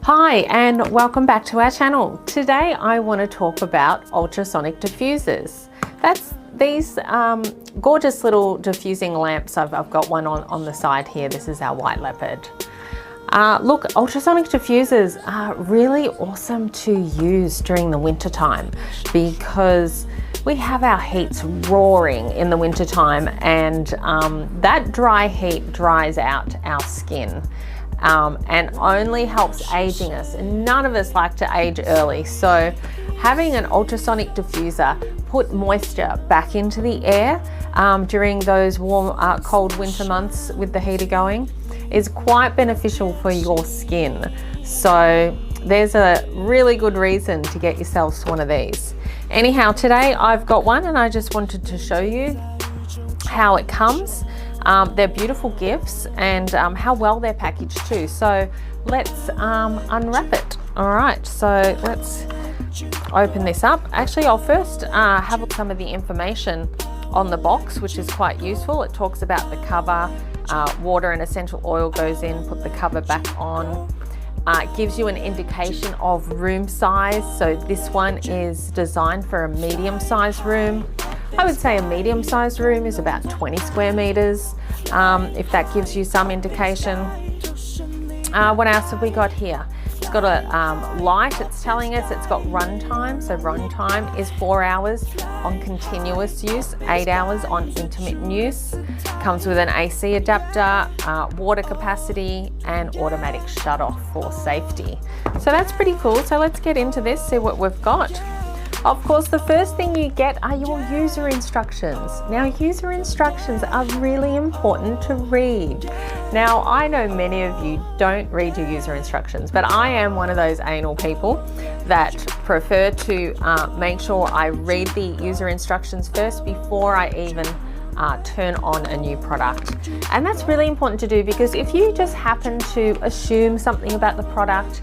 Hi and welcome back to our channel. Today I want to talk about ultrasonic diffusers. That's these gorgeous little diffusing lamps. I've got one on the side here. This is our white leopard. Look, ultrasonic diffusers are really awesome to use during the winter time because we have our heats roaring in the winter time, and that dry heat dries out our skin. And only helps aging us, and none of us like to age early. So having an ultrasonic diffuser put moisture back into the air during those warm, cold winter months with the heater going is quite beneficial for your skin. So there's a really good reason to get yourselves one of these. Anyhow, today I've got one and I just wanted to show you how it comes. They're beautiful gifts, and how well they're packaged too. So let's unwrap it. All right, so let's open this up. Actually, I'll first have some of the information on the box, which is quite useful. It talks about the cover, water and essential oil goes in, put the cover back on. It gives you an indication of room size. So this one is designed for a medium-sized room. I would say a medium-sized room is about 20 square meters, if that gives you some indication. What else have we got here? It's got a light. It's telling us it's got run time. So run time is 4 hours on continuous use, 8 hours on intermittent use. Comes with an AC adapter, water capacity, and automatic shut-off for safety. So that's pretty cool. So let's get into this, see what we've got. Of course, the first thing you get are your user instructions. Now, user instructions are really important to read. Now, I know many of you don't read your user instructions, but I am one of those anal people that prefer to make sure I read the user instructions first before I even turn on a new product. And that's really important to do, because if you just happen to assume something about the product,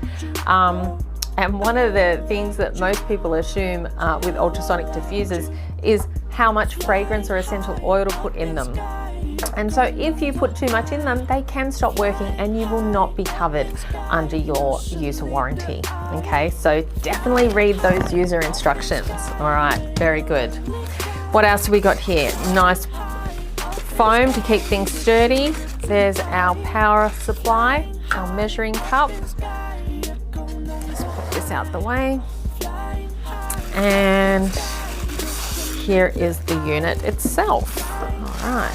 and one of the things that most people assume with ultrasonic diffusers is how much fragrance or essential oil to put in them. And so if you put too much in them, they can stop working and you will not be covered under your user warranty. Okay, so definitely read those user instructions. All right, very good. What else have we got here? Nice foam to keep things sturdy. There's our power supply, our measuring cup. Out the way, and here is the unit itself. All right,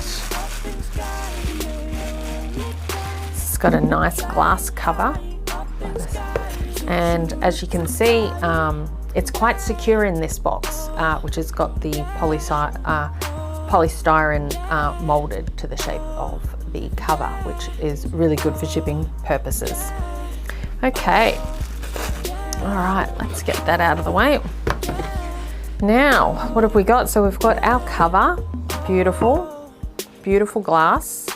it's got a nice glass cover, and as you can see, it's quite secure in this box, which has got the polystyrene molded to the shape of the cover, which is really good for shipping purposes. Okay. All right, let's get that out of the way. Now, what have we got? So we've got our cover, beautiful, beautiful glass.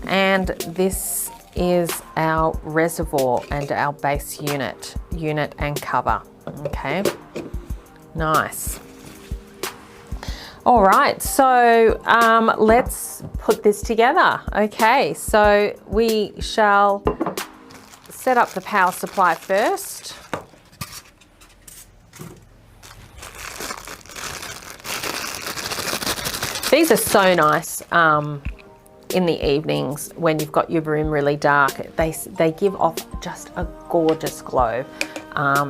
And this is our reservoir and our base unit and cover, okay? Nice. All right, so let's put this together. Okay, so we shall set up the power supply first. These are so nice in the evenings when you've got your room really dark. They give off just a gorgeous glow.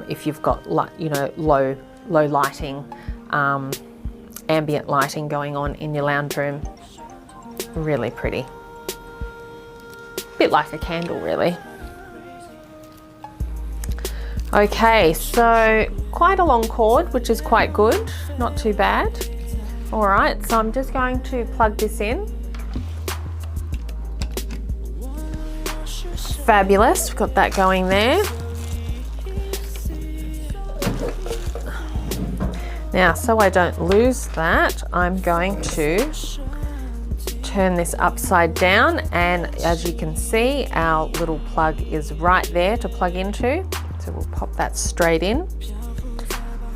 If you've got low lighting, ambient lighting going on in your lounge room, really pretty. Bit like a candle, really. Okay, so quite a long cord, which is quite good, not too bad. All right, so I'm just going to plug this in. Fabulous, we've got that going there. Now, so I don't lose that, I'm going to turn this upside down, and as you can see, our little plug is right there to plug into. So we'll pop that straight in.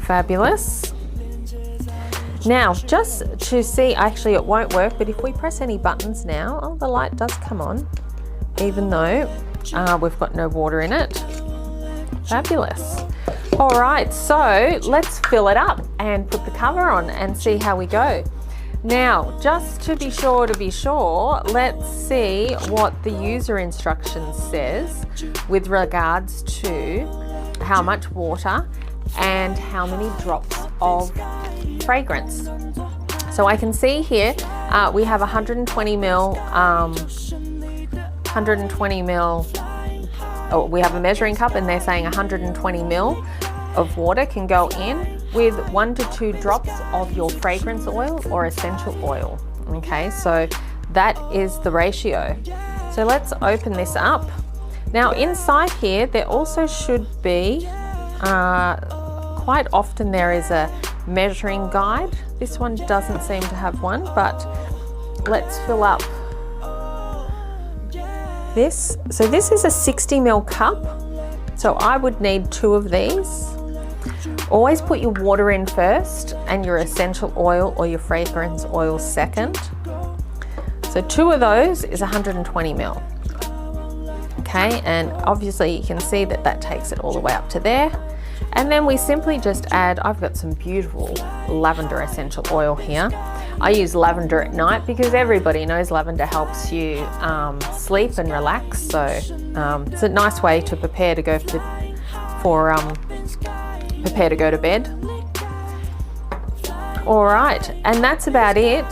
Fabulous. Now, just to see, actually it won't work, but if we press any buttons now, oh, the light does come on, even though We've got no water in it. Fabulous. All right, so let's fill it up and put the cover on and see how we go. Now, just to be sure, let's see what the user instructions says with regards to how much water and how many drops of fragrance. So I can see here we have 120 ml, oh, we have a measuring cup and they're saying 120 ml of water can go in with 1 to 2 drops of your fragrance oil or essential oil. Okay, so that is the ratio. So let's open this up. Now inside here there also should be, quite often there is a measuring guide. This one doesn't seem to have one, but let's fill up this. So this is a 60 ml cup, so I would need 2 of these. Always put your water in first and your essential oil or your fragrance oil second. So 2 of those is 120 ml. Okay, and obviously you can see that that takes it all the way up to there. And then we simply just add, I've got some beautiful lavender essential oil here. I use lavender at night because everybody knows lavender helps you sleep and relax. So it's a nice way to prepare to go prepare to go to bed. All right, and that's about it.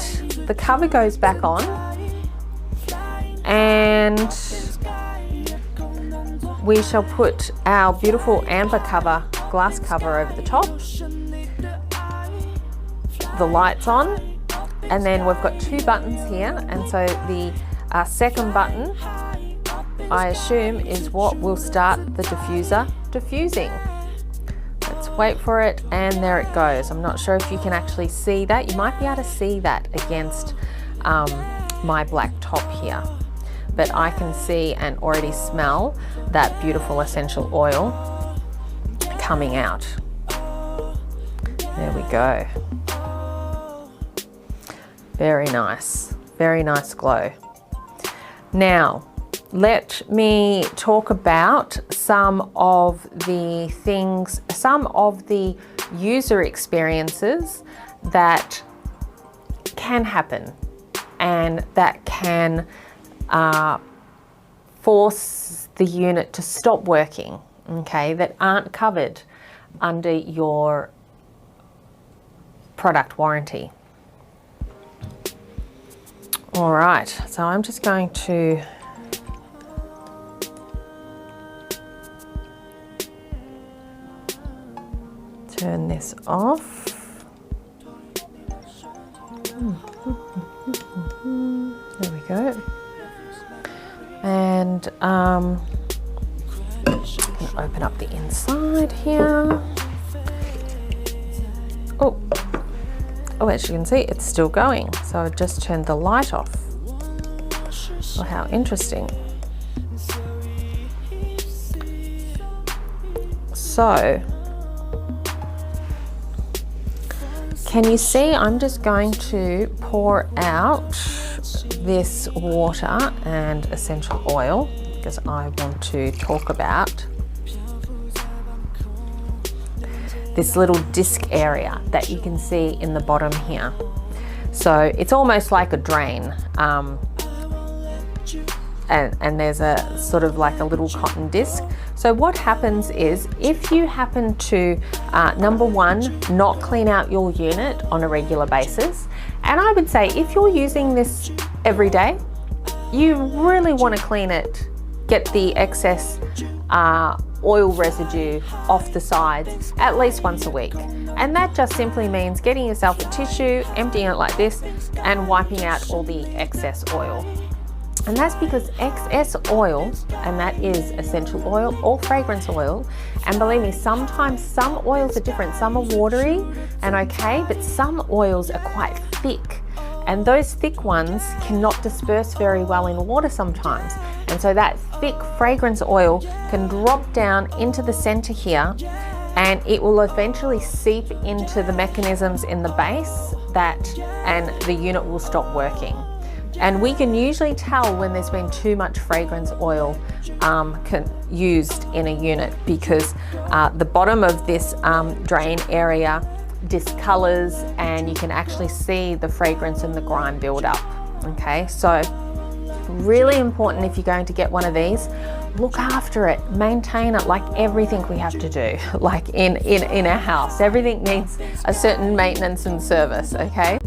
The cover goes back on and we shall put our beautiful amber cover, glass cover over the top, the lights on, and then we've got 2 buttons here, and so the second button I assume is what will start the diffuser diffusing. Let's wait for it, and there it goes. I'm not sure if you can actually see that. You might be able to see that against my black top here, but I can see and already smell that beautiful essential oil coming out. There we go. Very nice glow. Now, let me talk about some of the things, some of the user experiences that can happen and that can force the unit to stop working, okay, that aren't covered under your product warranty. All right, so I'm just going to turn this off. There we go. And I'm going to open up the inside here. Oh, as you can see, it's still going. So I just turned the light off. Oh, how interesting. So, can you see I'm just going to pour out this water and essential oil because I want to talk about this little disc area that you can see in the bottom here. So it's almost like a drain, and there's a sort of like a little cotton disc. So what happens is if you happen to, number one, not clean out your unit on a regular basis, and I would say if you're using this every day, you really want to clean it, get the excess oil residue off the sides at least once a week. And that just simply means getting yourself a tissue, emptying it like this, and wiping out all the excess oil. And that's because excess oil, and that is essential oil or fragrance oil, and believe me, sometimes some oils are different. Some are watery and okay, but some oils are quite thick. And those thick ones cannot disperse very well in water sometimes. And so that thick fragrance oil can drop down into the center here, and it will eventually seep into the mechanisms in the base and the unit will stop working. And we can usually tell when there's been too much fragrance oil used in a unit, because the bottom of this drain area discolors and you can actually see the fragrance and the grime build up. Okay, so really important, if you're going to get one of these, look after it, maintain it, like everything we have to do, like in our house. Everything needs a certain maintenance and service, okay?